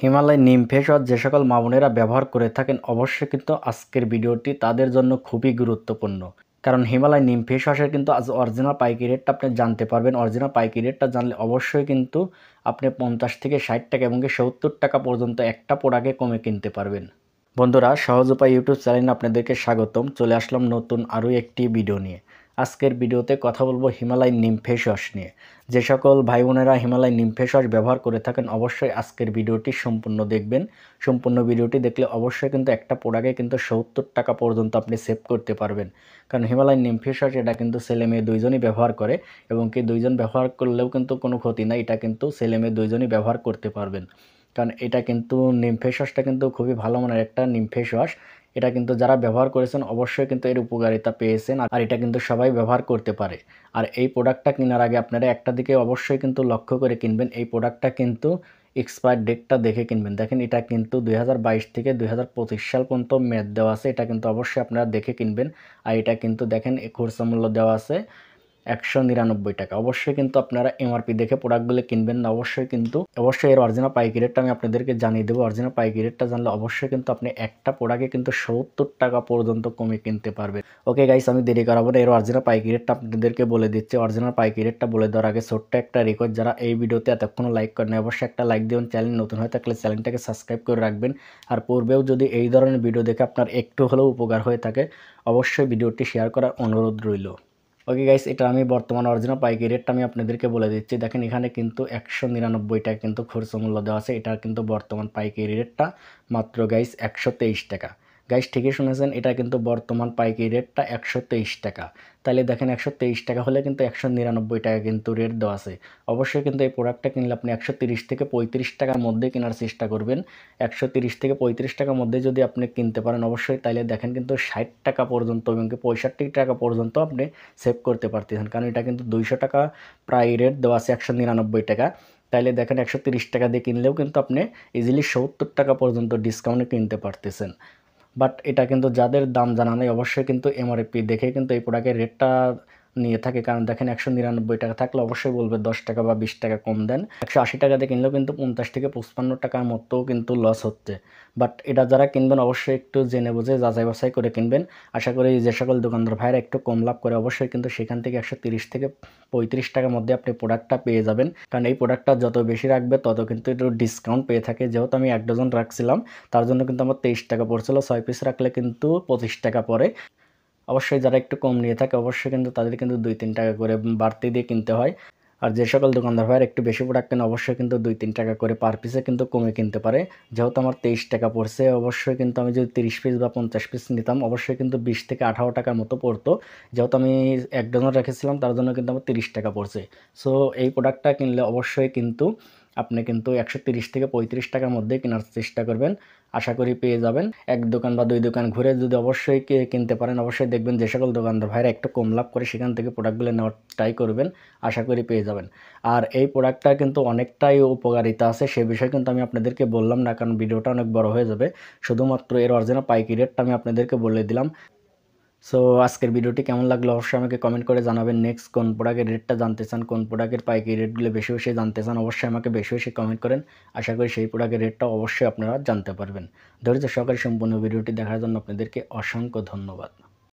হিমালয় নিম face wash যে সকল মা বোনেরা ব্যবহার করে থাকেন অবশ্যই কিন্তু আজকের ভিডিওটি তাদের জন্য খুবই গুরুত্বপূর্ণ। কারণ হিমালয় নিম ফেস ওয়াশের কিন্তু আজ অরিজিনাল পাইকারি রেটটা আপনি জানতে পারবেন। অরিজিনাল পাইকারি রেটটা জানলে অবশ্যই কিন্তু আপনি 50 থেকে 60 টাকা এবং 70 টাকা পর্যন্ত একটা প্রোডাক্টে কমে কিনতে পারবেন। বন্ধুরা, সহজ উপায় ইউটিউব চ্যানেলে আপনাদেরকে স্বাগতম। চলে আসলাম নতুন আরও একটি ভিডিও নিয়ে। আজকের ভিডিওতে কথা বলবো হিমালয় নিম ফেস ওয়াশ নিয়ে। যে সকল ভাই বোনেরা হিমালয় নিম ফেস ওয়াশ ব্যবহার করে থাকেন অবশ্যই আজকের ভিডিওটি সম্পূর্ণ দেখবেন। সম্পূর্ণ ভিডিওটি দেখলে অবশ্যই কিন্তু একটা প্রোডাক্টে কিন্তু 70 টাকা পর্যন্ত আপনি সেভ করতে পারবেন। কারণ হিমালয় নিম ফেস ওয়াশ এটা কিন্তু ছেলে মেয়ে দুইজনই ব্যবহার করে এবং কি দুইজন ব্যবহার করলেও কিন্তু কোনো ক্ষতি নাই। এটা কিন্তু ছেলে মেয়ে দুইজনই ব্যবহার করতে পারবেন। কারণ এটা কিন্তু নিম ফেস ওয়াশটা কিন্তু খুবই ভালো মানের একটা নিম ফেস ওয়াশ। এটা কিন্তু যারা ব্যবহার করেছেন অবশ্যই কিন্তু এর উপকারিতা পেয়েছেন আর এটা কিন্তু সবাই ব্যবহার করতে পারে। আর এই প্রোডাক্টটা কেনার আগে আপনারা একটা দিকে অবশ্যই কিন্তু লক্ষ্য করে কিনবেন। এই প্রোডাক্টটা কিন্তু এক্সপায়ার ডেটটা দেখে কিনবেন। দেখেন এটা কিন্তু 2022 থেকে 2025 সাল পর্যন্ত মেয়াদ দেওয়া আছে। এটা কিন্তু অবশ্যই আপনারা দেখে কিনবেন। আর এটা কিন্তু দেখেন খুচরা মূল্য দেওয়া আছে 199 টাকা। অবশ্যই কিন্তু আপনারা এমআরপি দেখে প্রোডাক্টগুলো কিনবেন না। অবশ্যই এর অরিজিনাল পাইকারি রেটটা আমি আপনাদেরকে জানিয়ে দেবো। অরিজিনাল পাইকারি রেটটা জানলে অবশ্যই কিন্তু আপনি একটা প্রোডাক্টে কিন্তু 70 টাকা পর্যন্ত কমে কিনতে পারবেন। ওকে গাইস, আমি দেরি করাবো না, এর অরিজিনাল পাইকারি রেটটা আপনাদেরকে বলে দিচ্ছি। অরিজিনাল পাইকারি রেটটা বলে দেওয়ার আগে ছোট্ট একটা রিকোয়েস্ট, যারা এই ভিডিওতে এতক্ষণ লাইক করেন অবশ্যই একটা লাইক দিবেন। চ্যানেল নতুন হয়ে থাকলে চ্যানেলটাকে সাবস্ক্রাইব করে রাখবেন। আর পূর্বেও যদি এই ধরনের ভিডিও দেখে আপনার একটু হলেও উপকার হয়ে থাকে অবশ্যই ভিডিওটি শেয়ার করার অনুরোধ রইল। ওকে গাইস, এটা আমি বর্তমান অরিজিনাল পাইকারি রেটটা আমি আপনাদেরকে বলে দিচ্ছি। দেখেন এখানে কিন্তু 199 টাকা কিন্তু খুচরা মূল্য দেওয়া আছে। এটা কিন্তু বর্তমান পাইকারি রেটটা মাত্র গাইস 123 টাকা। গাইস ঠিকই শুনেছেন, এটা কিন্তু বর্তমান পাইকারি রেটটা 123 টাকা। তাহলে দেখেন 123 টাকা হলে কিন্তু 199 টাকা কিন্তু রেট দেওয়া আছে। অবশ্যই কিন্তু এই প্রোডাক্টটা কিনলে আপনি 130 থেকে 35 টাকার মধ্যে কেনার চেষ্টা করবেন। 130 থেকে 35 টাকার মধ্যে যদি আপনি কিনতে পারেন অবশ্যই, তাইলে দেখেন কিন্তু 60 টাকা পর্যন্ত এবং 65 টাকা পর্যন্ত আপনি সেভ করতে পারতেছেন। কারণ এটা কিন্তু 200 টাকা প্রায় রেট দেওয়া আছে 199 টাকা। তাইলে দেখেন 130 টাকা দিয়ে কিনলেও কিন্তু আপনি ইজিলি 70 টাকা পর্যন্ত ডিসকাউন্টে কিনতে পারতেছেন। বাট এটা কিন্তু যাদের দাম জানা নেই অবশ্যই কিন্তু এমআরপি দেখে কিন্তু এই প্রোডাক্টের রেটটা নিয়ে থাকে। কারণ দেখেন 199 টাকা থাকলে অবশ্যই বলবে 10 টাকা বা 20 টাকা কম দেন। 180 টাকাতে কিনলেও কিন্তু 50 থেকে 55 টাকার মতো কিন্তু লস হচ্ছে। বাট এটা যারা কিনবেন অবশ্যই একটু জেনে বুঝে যাচাই বাছাই করে কিনবেন। আশা করি যে সকল দোকানদার ভাইরা একটু কম লাভ করে অবশ্যই কিন্তু সেখান থেকে 130 থেকে 35 টাকার মধ্যে আপনি প্রোডাক্টটা পেয়ে যাবেন। কারণ এই প্রোডাক্টটা যত বেশি রাখবে তত কিন্তু একটু ডিসকাউন্ট পেয়ে থাকে। যেহেতু আমি 1 ডজন রাখছিলাম তার জন্য কিন্তু আমার 23 টাকা পড়ছিল। 6 পিস রাখলে কিন্তু 25 টাকা পড়ে। অবশ্যই যারা একটু কম নিয়ে থাকে অবশ্যই কিন্তু তাদের কিন্তু 2-3 টাকা করে বাড়তি দিয়ে কিনতে হয়। আর যে সকল দোকানদার ভাইয়ের একটু বেশি প্রোডাক্ট কেন অবশ্যই কিন্তু 2-3 টাকা করে পার পিসে কিন্তু কমে কিনতে পারে। যেহেতু আমার 23 টাকা পড়ছে অবশ্যই কিন্তু আমি যদি 30 পিস বা 50 পিস নিতাম অবশ্যই কিন্তু 20 থেকে 18 টাকার মতো পড়তো। যেহেতু আমি 1 ডজন রেখেছিলাম তার জন্য কিন্তু আমার 30 টাকা পড়ছে। সো এই প্রোডাক্টটা কিনলে অবশ্যই কিন্তু আপনি কিন্তু 130 থেকে 35 টাকার মধ্যে কেনার চেষ্টা করবেন। আশা করি পেয়ে যাবেন। 1 দোকান বা 2 দোকান ঘুরে যদি অবশ্যই কিনতে পারেন অবশ্যই দেখবেন যে সকল দোকানদার ভাইরা একটু কম লাভ করে সেখান থেকে প্রোডাক্টগুলো নেওয়ার ট্রাই করবেন। আশা করি পেয়ে যাবেন। আর এই প্রোডাক্টটা কিন্তু অনেকটাই উপকারিতা আছে, সে বিষয়ে কিন্তু আমি আপনাদেরকে বললাম না কারণ ভিডিওটা অনেক বড় হয়ে যাবে। শুধুমাত্র এর অরিজিনাল পাইকারি রেটটা আমি আপনাদেরকে বলে দিলাম। সো আজকের ভিডিওটি কেমন লাগলো অবশ্যই আমাকে কমেন্ট করে জানাবেন। নেক্সট কোন প্রোডাক্টের রেটটা জানতে চান, কোন প্রোডাক্টের পাইকারি রেটগুলো বেশি বেশি জানতে চান অবশ্যই আমাকে বেশি বেশি কমেন্ট করেন। আশা করি সেই প্রোডাক্টের রেটটা অবশ্যই আপনারা জানতে পারবেন। ধৈর্য সহকারে সম্পূর্ণ ভিডিওটি দেখার জন্য আপনাদেরকে অসংখ্য ধন্যবাদ।